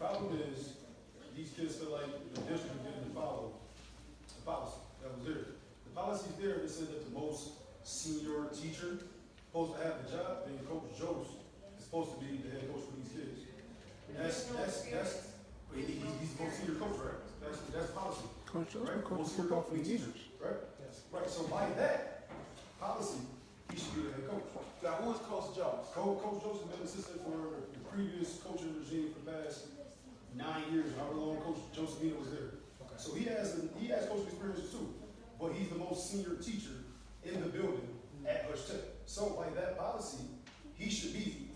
problem is, these kids feel like the district didn't follow the policy that was there. The policy's there that said that the most senior teacher supposed to have the job, and Coach Jost is supposed to be the head coach for these kids. He's the most senior coach, right? That's policy. Coach Jost Right? been coaching Most senior football coach for for years. teachers, right? Right, so by that policy, he should be the head coach. Now, who is Coach Jones? Coach Jost has been assistant for the previous coaching regime for the past 9 years, however long Coach Josephina was there. Okay. So he has coaching experience too, but he's the most senior teacher in the building at Hutch Tech. So by that policy, he should be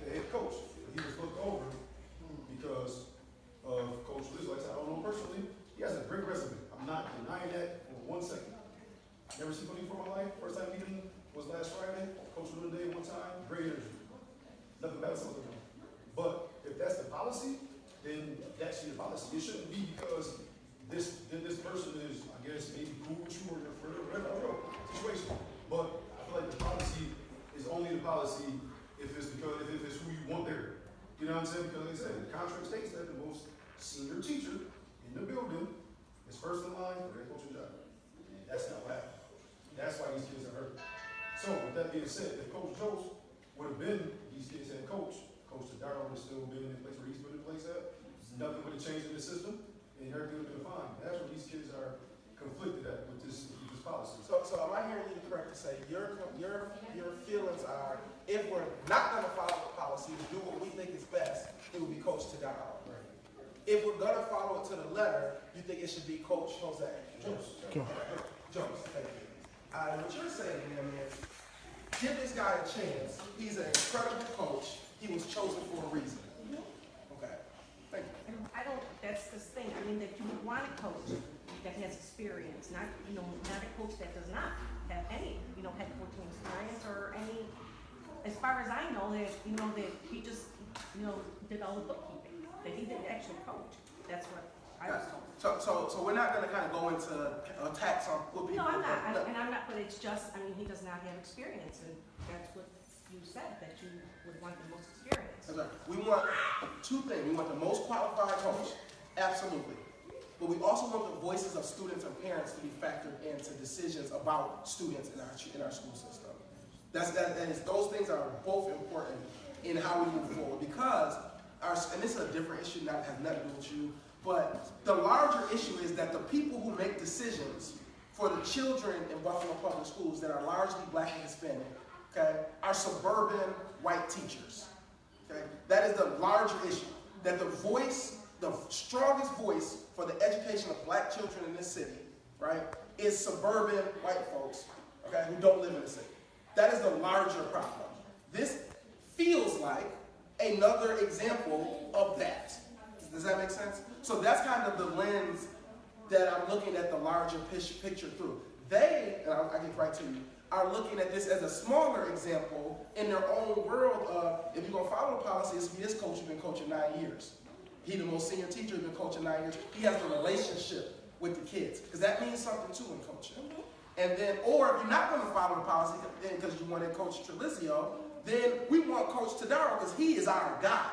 the head coach. He was looked over because of Coach Liz. Like I said, I don't know him personally. He has a great resume. I'm not denying that for 1 second. Never seen Coach before in my life. First time meeting him was last Friday. Coach Little Day one time. Great energy. Nothing bad about him. But if that's the policy, then that should be the policy. It shouldn't be because this person is, I guess, maybe cool with you or whatever, I don't know, situation. But I feel like the policy is only the policy if it's who you want there. You know what I'm saying? Because like I said, the contract states that the most senior teacher in the building is first in line for their coaching job. That's not what happened. That's why these kids are hurt. So with that being said, if Coach Jost would have been these kids' head coach, Coach Tadaro would have still been in the place where he's been in place at. Nothing would have changed in the system, and everything would have been fine. That's where these kids are conflicted at with this policy. So am I hearing you correct to say your feelings are, if we're not going to follow the policy to do what we think is best, it would be Coach Tadaro. Right. If we're going to follow it to the letter, you think it should be Coach Jose. Jost. Jones, thank you. What you're saying, man, is give this guy a chance. He's an incredible coach. He was chosen for a reason. Okay. Thank you. That's the thing, I mean, that you would want a coach that has experience, not a coach that does not have any, head coaching experience or any, as far as I know, that he just, did all the bookkeeping, that he didn't actually coach. That's what I was told. So we're not going to kind of go into attacks on what people. No, I'm not, and I'm not, but it's just, he does not have experience, and that's what you said, that you would want the most experience. Okay. We want two things. We want the most qualified coach, absolutely. But we also want the voices of students and parents to be factored into decisions about students in our school system. Those things are both important in how we move forward because and this is a different issue, has nothing to do with you, but the larger issue is that the people who make decisions for the children in Buffalo Public Schools that are largely Black and Hispanic, okay, are suburban white teachers. Okay? That is the larger issue. That the strongest voice for the education of Black children in this city, right, is suburban white folks, okay, who don't live in the city. That is the larger problem. This feels like another example of that. Does that make sense? So that's kind of the lens that I'm looking at the larger picture through. They, and I'll get right to you, are looking at this as a smaller example in their own world of, if you're going to follow the policy, it's this coach who's been coaching 9 years. He, the most senior teacher, has been coaching 9 years. He has a relationship with the kids, because that means something too in coaching. And then, or if you're not going to follow the policy because you wanted Coach Trelizio, then we want Coach Tadaro because he is our guy.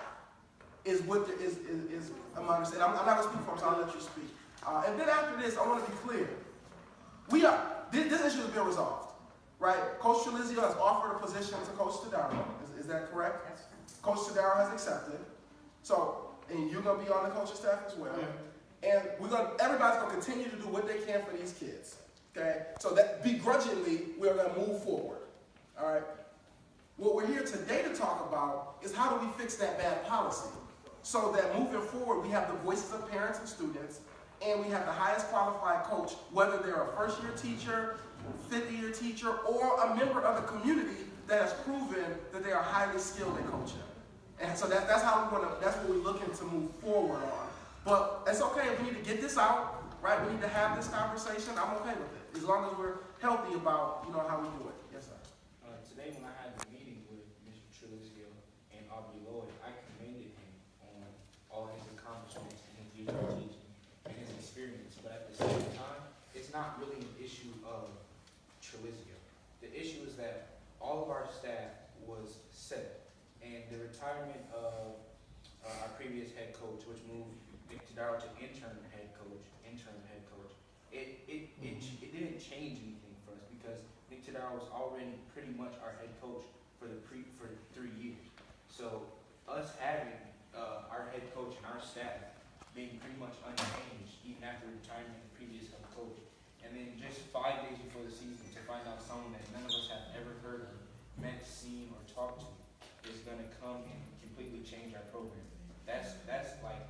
Is I'm understanding. I'm not going to speak for him, so I'll let you speak. And then after this, I want to be clear. This issue has been resolved, right? Coach Trelizio has offered a position to Coach Tadaro. Is that correct? Yes. Coach Tadaro has accepted. So, and you're going to be on the coaching staff as well. Yeah. And everybody's going to continue to do what they can for these kids. Okay? So that begrudgingly, we're going to move forward. All right? What we're here today to talk about is how do we fix that bad policy so that moving forward, we have the voices of parents and students, and we have the highest qualified coach, whether they're a first-year teacher, fifth-year teacher, or a member of the community that has proven that they are highly skilled in coaching. And so that's what we're looking to move forward on. But it's okay if we need to get this out, right? We need to have this conversation. I'm okay with it, as long as we're healthy about how we do it. Yes, sir. Today when I had the meeting with Mr. Trelizio and Aubrey Lloyd, I commended him on all his accomplishments in his years of teaching and his experience. But at the same time, it's not really an issue of Trelizio. The issue is that all of our staff was set, and the retirement of our previous previous head coach, which moved Nick Todaro to interim head coach, it didn't change anything for us because Nick Todaro was already pretty much our head coach for 3 years. So us having our head coach and our staff being pretty much unchanged even after retiring the previous head coach, and then just 5 days before the season to find out someone that none of us have ever heard of, met, seen, or talked to is going to come and completely change our program. That's like,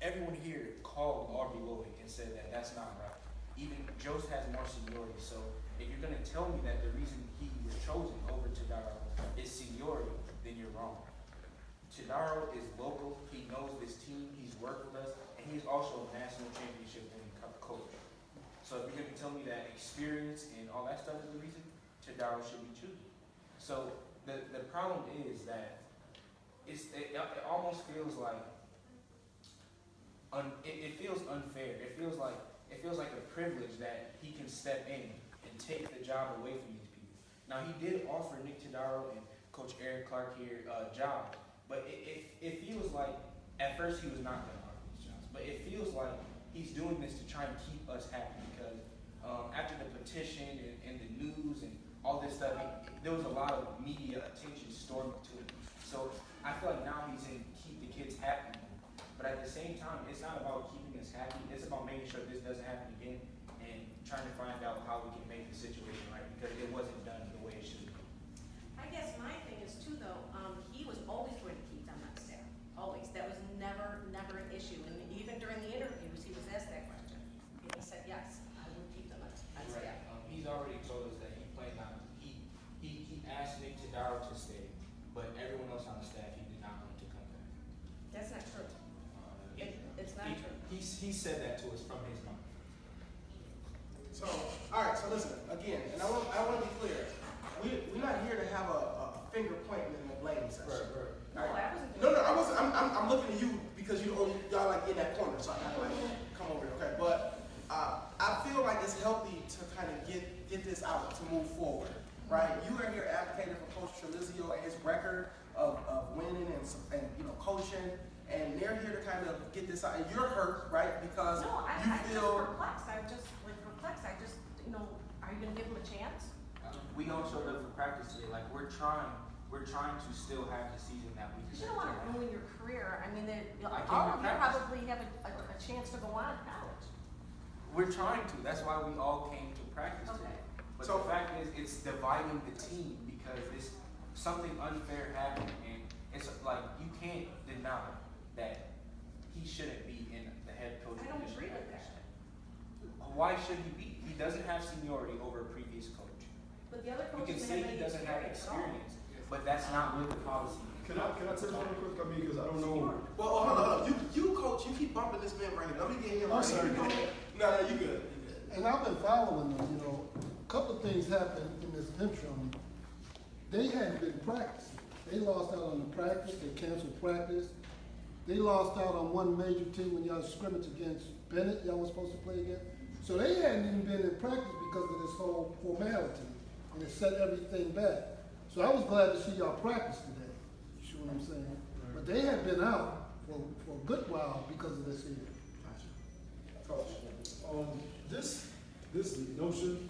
everyone here called Aubrey Lloyd and said that that's not right. Even Jost has more seniority, so if you're going to tell me that the reason he was chosen over Todaro is seniority, then you're wrong. Todaro is local, he knows this team, he's worked with us, and he's also a national championship winning coach. So if you're going to tell me that experience and all that stuff is the reason, Todaro should be chosen. So the problem is that it almost feels like it feels unfair. It feels like a privilege that he can step in and take the job away from these people. Now he did offer Nick Todaro and Coach Eric Clark here jobs, but it feels like at first he was not going to offer these jobs, but it feels like he's doing this to try and keep us happy because after the petition and the news and all this stuff, there was a lot of media attention stormed to it. So I feel like now he's in keep the kids happy. But at the same time, it's not about keeping us happy. It's about making sure this doesn't happen again and trying to find out how we can make the situation right because it wasn't done the way it should be. I guess my thing is too though, he was always going to keep them on staff, always. That was never an issue. And even during the interviews, he was asked that question. And he said, yes, I would keep them on staff. Right. He's already told us that he planned on, he asked Nick Todaro to stay, but everyone else on the staff, he did not want to come back. That's not true. It's not true. He said that to us from his mouth. So, all right. So listen again, and I want to be clear. We're not here to have a finger pointing and a blame session. Right. No, I wasn't. No, I wasn't. I'm looking at you because y'all like in that corner, so I gotta like come over here, okay? But I feel like it's healthy to kind of get this out to move forward, right? You are here advocating for Coach Trelizio and his record of winning and coaching. And they're here to kind of get this out. And you're hurt, right? Because No, you I'm feel. just perplexed. I'm just perplexed. Are you going to give him a chance? We don't show up for practice today. Like we're trying to still have the season that we You deserve. don't want to ruin your career. I mean, I can't all of you practice. probably have a chance to go on to college. We're trying to. That's why we all came to practice Okay. today. But So- the fact is, it's dividing the team because something unfair happened, and it's like you can't deny that he shouldn't be in the head coach I don't position. agree with that. Why should he be? He doesn't have seniority over a previous coach. But the other You can coaches say have he any doesn't have experience at all. experience, but that's not what the policy is. Can I touch on it quick? I mean, because I don't know. Well, hold on. You coach. You keep bumping this man right here. Let me get him. I'm right sorry. here. No, you good. And I've been following them, a couple of things happened in this interim. They hadn't been practicing. They lost out on the practice, they canceled practice. They lost out on one major team when y'all scrimmaged against Bennett, y'all was supposed to play against. So they hadn't even been in practice because of this whole formality, and it set everything back. So I was glad to see y'all practice today, you see what I'm saying? But they had been out for a good while because of this here. This notion,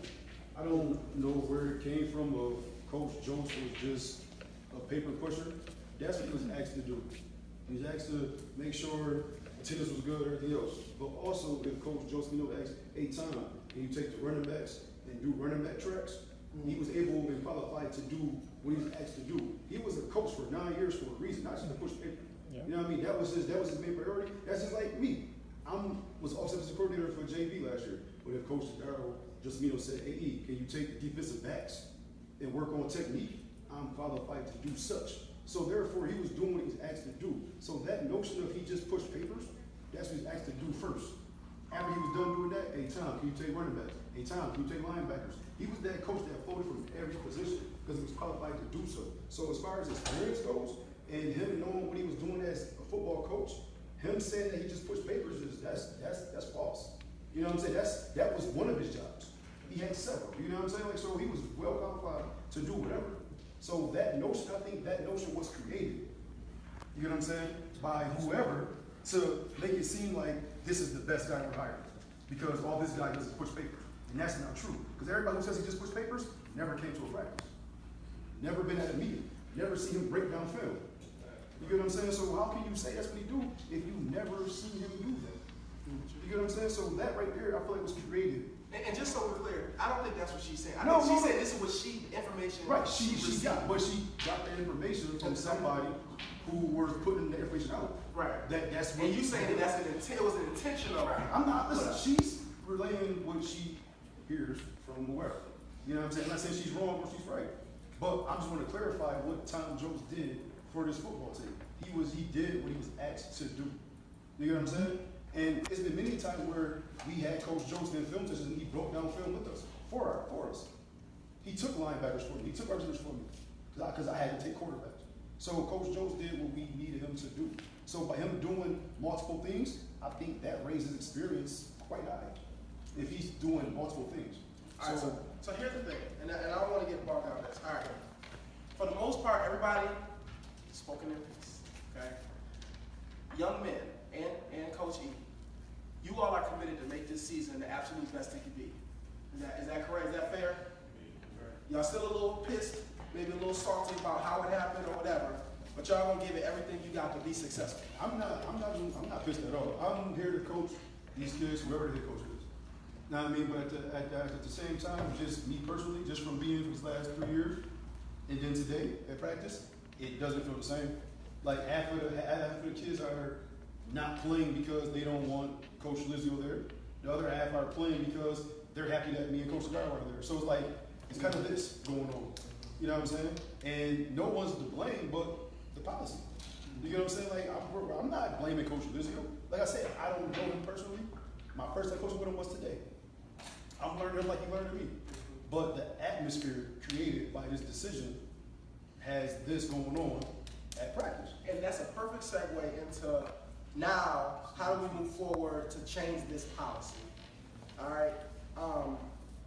I don't know where it came from of Coach Jones was just a paper pusher. That's what he was asked to do. He was asked to make sure attendance was good, everything else. But also, if Coach Jones asked, hey, Tom, can you take the running backs and do running back tracks? He was able and qualified to do what he was asked to do. He was a coach for 9 years for a reason, not just to push paper. Yeah. You know what I mean? That was his main priority. That's just like me. I was offensive coordinator for JV last year. But if Coach Darrell just said, hey, E, can you take the defensive backs and work on technique? I'm qualified to do such. So therefore, he was doing what he was asked to do. So that notion of he just pushed papers, that's what he was asked to do first. After he was done doing that, hey, Tom, can you take running backs? Hey, Tom, can you take linebackers? He was that coach that floated from every position because he was qualified to do so. So as far as experience goes, and him knowing what he was doing as a football coach, him saying that he just pushed papers that's false. You know what I'm saying? That was one of his jobs. He had several. You know what I'm saying? Like, so he was well qualified to do whatever. So that notion, I think that notion was created you know what I'm saying, by whoever to make it seem like this is the best guy we're hiring. Because all this guy does is push papers. And that's not true. Because everybody who says he just pushed papers never came to a practice. Never been at a meeting. Never seen him break down film. You get what I'm saying? So how can you say that's what he do if you never seen him do that? You get what I'm saying? So that right there, I feel like was created. And just so we're clear, I don't think that's what she's saying. I No, think she no, said no. this is what information. Right, she received. got, but she got that information from somebody who was putting the information out. Right. That's what. And you saying that it was an intentional. I'm not, listen, she's relaying what she hears from whoever. You know what I'm saying? I'm not saying she's wrong or she's right. But I just want to clarify what Tom Jones did for this football team. He did what he was asked to do. You know what I'm saying? And it's been many times where we had Coach Jones in film sessions and he broke down film with us, for us. He took linebackers for me, he took receivers for me, because I had to take quarterbacks. So Coach Jones did what we needed him to do. So by him doing multiple things, I think that raises experience quite high. If he's doing multiple things. All right, so here's the thing, and I don't want to get bogged down in this. All right. For the most part, everybody spoken their piece, okay? Young men and Coach E, you all are committed to make this season the absolute best it can be. Is that correct? Is that fair? Y'all still a little pissed, maybe a little salty about how it happened or whatever, but y'all gonna give it everything you got to be successful. I'm not pissed at all. I'm here to coach these kids, whoever the head coach is. Know what I mean? But at the same time, just me personally, just from being for these last 3 years, and then today at practice, it doesn't feel the same. Like half of the kids are not playing because they don't want Coach Lizio there. The other half are playing because they're happy that me and Coach Cigar are there. So it's like, it's kind of this going on. You know what I'm saying? And no one's to blame but the policy. You know what I'm saying? Like, I'm not blaming Coach Lizio. Like I said, I don't know him personally. My first time coaching with him was today. I'm learning him like he learned me. But the atmosphere created by this decision has this going on at practice. And that's a perfect segue into now, how do we move forward to change this policy? All right.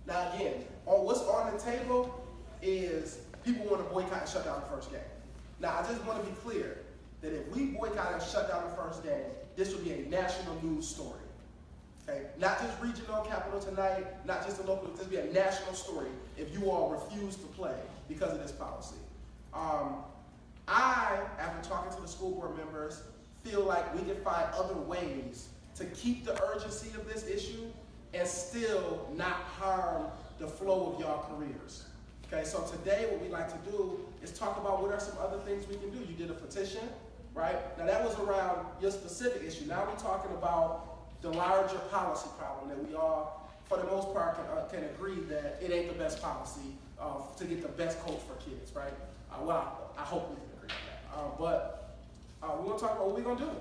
Now again, what's on the table is people want to boycott and shut down the first game. Now I just want to be clear that if we boycott and shut down the first game, this will be a national news story. Okay, not just regional, capital tonight, not just the local. This will be a national story if you all refuse to play because of this policy. I, after talking to the school board members, feel like we can find other ways to keep the urgency of this issue and still not harm the flow of y'all careers. Okay, so today what we like to do is talk about what are some other things we can do. You did a petition, right? Now that was around your specific issue. Now we're talking about the larger policy problem that we all, for the most part, can agree that it ain't the best policy to get the best coach for kids, right? Well, I hope we can agree on that. But we're gonna talk about what we're gonna do,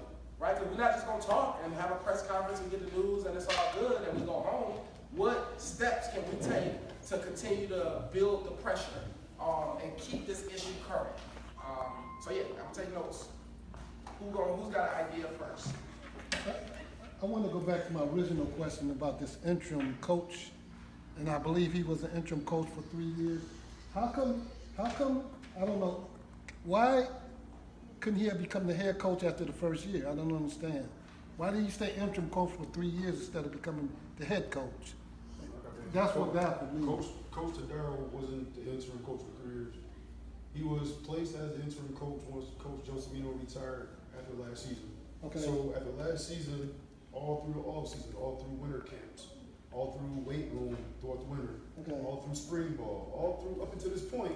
right? Because we're not just gonna talk and have a press conference and get the news and it's all good and we go home. What steps can we take to continue to build the pressure and keep this issue current? So yeah, I'm taking notes. Who's got an idea first? I want to go back to my original question about this interim coach, and I believe he was an interim coach for 3 years. How come, I don't know, why couldn't he have become the head coach after the first year? I don't understand. Why did he stay interim coach for 3 years instead of becoming the head coach? That's what baffled me. Coach Tadaro wasn't the interim coach for 3 years. He was placed as the interim coach once Coach Josemino retired after last season. Okay. So after last season, all through the offseason, all through winter camps, all through weight room throughout the winter, Okay. all through spring ball, all through up until this point,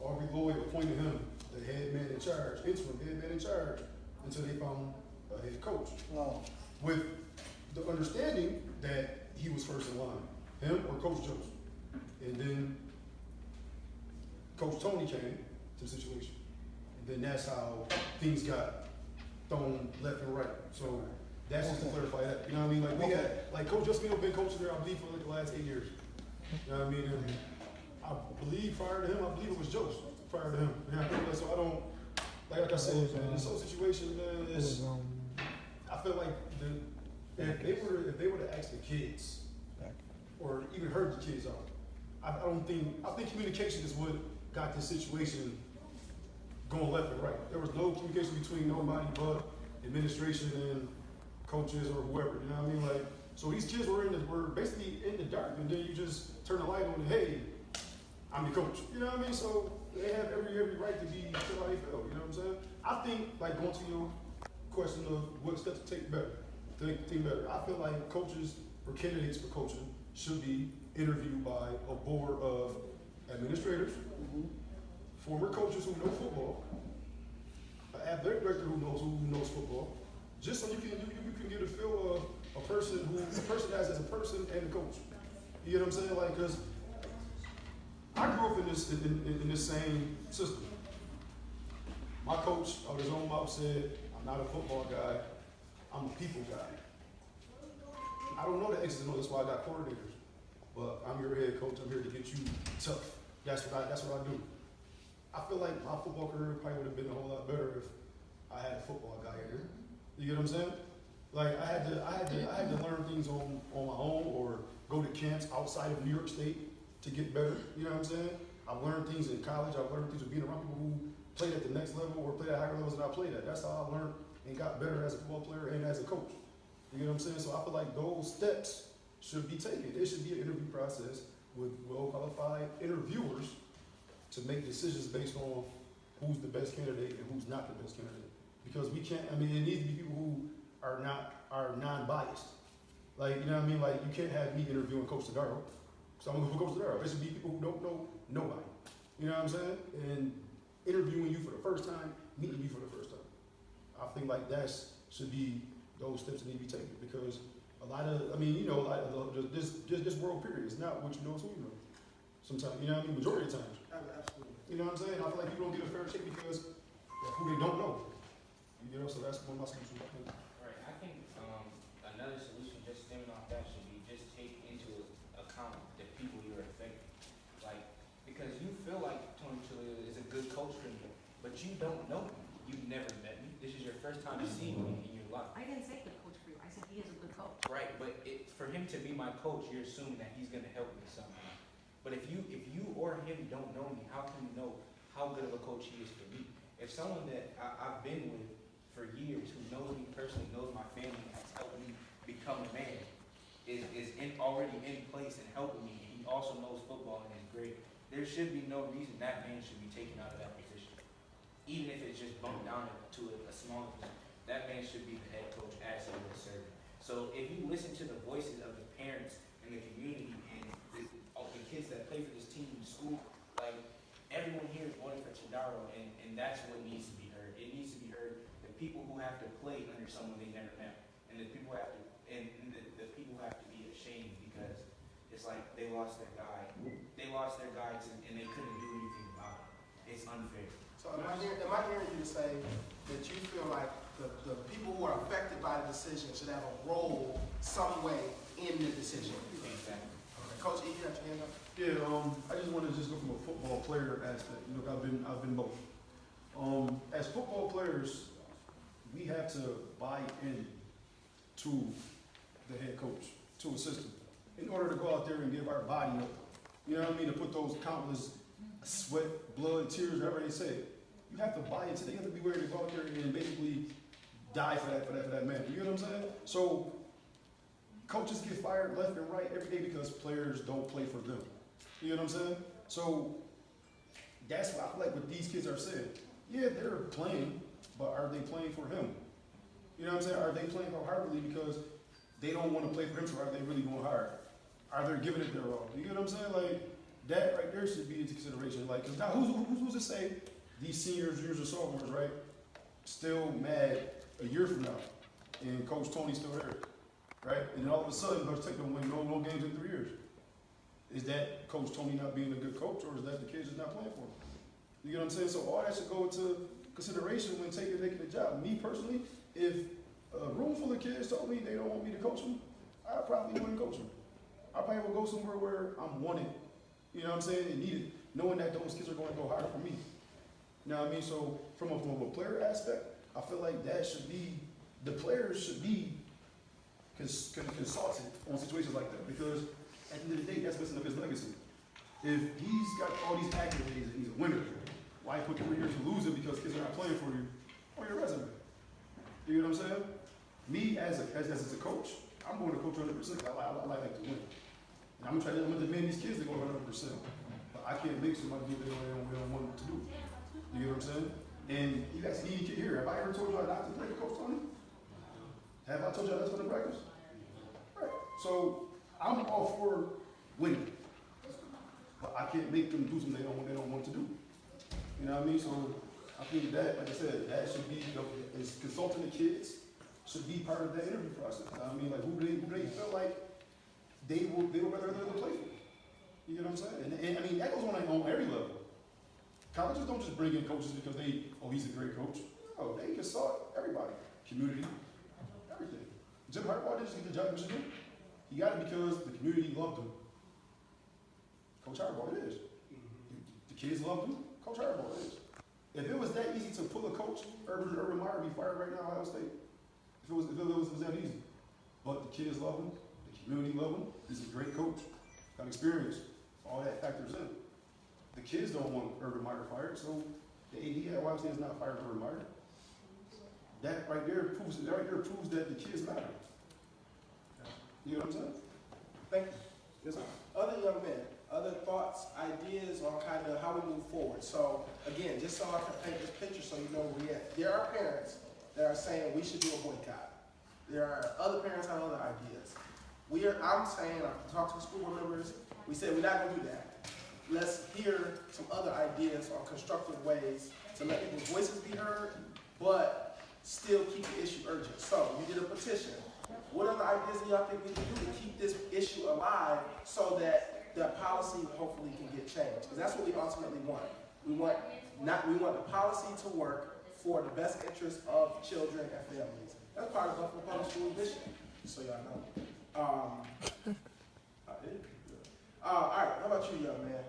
Aubrey Lloyd appointed him the head man in charge, interim head man in charge, until they found a head coach. Wow. With the understanding that he was first in line, him or Coach Jones. And then Coach Tony came to the situation. And then that's how things got thrown left and right. So that's just to clarify that. You know what I mean? Like we had, like Coach Josemino been coaching there, I believe, for like the last 8 years. You know what I mean? And I believe prior to him, I believe it was Joe prior to him. You know what I mean? So I don't, like I said, man, this whole situation, man, is, I feel like if they were to ask the kids, or even heard the kids out, I think communication is what got this situation going left and right. There was no communication between nobody but administration and coaches or whoever, you know what I mean? Like, so these kids were basically in the dark, and then you just turn the light on and, hey, I'm the coach. You know what I mean? So they have every right to be feel how they feel, you know what I'm saying? I think, like, going to your question of what steps to take better, I feel like coaches or candidates for coaching should be interviewed by a board of administrators, former coaches who know football, an athletic director who knows football, just so you can get a feel of a person as a person and a coach. You know what I'm saying? Like, because I grew up in this same system. My coach, out of his own mouth, said, "I'm not a football guy. I'm a people guy." I don't know the X's and O's. That's why I got coordinators. But I'm your head coach. I'm here to get you tough. That's what I do. I feel like my football career probably would have been a whole lot better if I had a football guy in here. You get what I'm saying? Like, I had to learn things on my own or go to camps outside of New York State to get better. You know what I'm saying? I've learned things in college. I've learned things with being around people who played at the next level or played at higher levels than I played at. That's how I learned and got better as a football player and as a coach. You know what I'm saying? So I feel like those steps should be taken. It should be an interview process with well-qualified interviewers to make decisions based on who's the best candidate and who's not the best candidate. Because we can't, I mean, it needs to be people who are non-biased. Like, you know what I mean? Like, you can't have me interviewing Coach Tadaro. So I'm gonna go for Coach Tadaro. It should be people who don't know nobody. You know what I'm saying? And interviewing you for the first time, meeting you for the first time. I think like that should be those steps that need to be taken because a lot of this world period is not what you know, it's who you know. Sometimes, you know what I mean? Majority of times. Absolutely. You know what I'm saying? I feel like people don't get a fair shake because of who they don't know. You know, so that's one of my solutions. Right, I think another solution just stemming off that should be just take into account the people you're affecting. Like, because you feel like Tony Chilio is a good coach for you, but you don't know me. You've never met me. This is your first time seeing me in your life. I didn't say good coach for you. I said he is a good coach. Right, but for him to be my coach, you're assuming that he's going to help me somehow. But if you or him don't know me, how can you know how good of a coach he is for me? If someone that I've been with for years, who knows me personally, knows my family, has helped me become a man, is already in place and helping me, and he also knows football and is great, there should be no reason that man should be taken out of that position. Even if it's just bumped down to a smaller position, that man should be the head coach as he was serving. So if you listen to the voices of the parents and the community and the kids that play for this team in school, like, everyone here is voting for Tadaro, and that's what needs to be heard. It needs to be heard. The people who have to play under someone they never met, and the people have to, and the people have to be ashamed because it's like they lost their guy. They lost their guys and they couldn't do anything about it. It's unfair. So am I hearing you to say that you feel like the people who are affected by the decision should have a role some way in the decision? Exactly. Okay. Coach E, you have your hand up? Yeah, I just want to just go from a football player aspect. You know, I've been both. As football players, we have to buy in to the head coach, to a system, in order to go out there and give our body up. You know what I mean? To put those countless sweat, blood, tears, whatever they say. You have to buy into that. You have to be ready to go out there and basically die for that man. You know what I'm saying? So coaches get fired left and right every day because players don't play for them. You know what I'm saying? So that's what I feel like what these kids are saying. Yeah, they're playing, but are they playing for him? You know what I'm saying? Are they playing wholeheartedly because they don't want to play for him, so are they really going hard? Are they giving it their all? You get what I'm saying? Like, that right there should be into consideration. Like, cause now who's to say these seniors, juniors, and sophomores, right, still mad a year from now, and Coach Tony's still there, right? And then all of a sudden, Coach Tech don't win no games in 3 years. Is that Coach Tony not being a good coach, or is that the kids just not playing for him? You get what I'm saying? So all that should go into consideration when making a job. Me personally, if a room full of kids told me they don't want me to coach them, I probably wouldn't coach them. I probably would go somewhere where I'm wanted. You know what I'm saying? And needed, knowing that those kids are going to go hard for me. You know what I mean? So from a player aspect, I feel like that should be, the players should be consulted on situations like that, because at the end of the day, that's messing up his legacy. If he's got all these accolades and he's a winner, Why put 3 years of losing because kids are not playing for you on your resume? You know what I'm saying? Me as a coach, I'm going to coach 100%. I like to win. And I'm gonna demand these kids to go 100%. But I can't make somebody do what they don't want to do. You get what I'm saying? And you guys need to get here. Have I ever told you not to play for Coach Tony? Have I told you that's going to practice? Right. So I'm all for winning. But I can't make them do something they don't want to do. You know what I mean? So I think that, like I said, that should be, is consulting the kids should be part of that interview process. I mean, like who they feel like they would rather play for. You know what I'm saying? And I mean, that goes on every level. Colleges don't just bring in coaches because he's a great coach. No, they consult everybody, community, everything. Jim Harbaugh didn't just get the job in Michigan. He got it because the community loved him. Coach Harbaugh, it is. The kids loved him. Coach Harbaugh, it is. If it was that easy to pull a coach, Urban Meyer would be fired right now at Ohio State. If it was that easy. But the kids love him. The community love him. He's a great coach. Got experience. All that factors in. The kids don't want Urban Meyer fired, so the AD at Ohio State is not fired Urban Meyer. That right there proves that the kids matter. You know what I'm saying? Thank you. Yes, sir. Other young men, other thoughts, ideas on kind of how we move forward. So again, just so I can paint this picture so you know where we're at. There are parents that are saying we should do a boycott. There are other parents that have other ideas. I'm saying, I talked to the school board members, we said we're not gonna do that. Let's hear some other ideas on constructive ways to let people's voices be heard, but still keep the issue urgent. So you did a petition. What other ideas do y'all think we can do to keep this issue alive so that the policy hopefully can get changed? Because that's what we ultimately want. We want the policy to work for the best interest of children and families. That's part of Buffalo Public Schools' mission, so y'all know. All right, how about you, young man?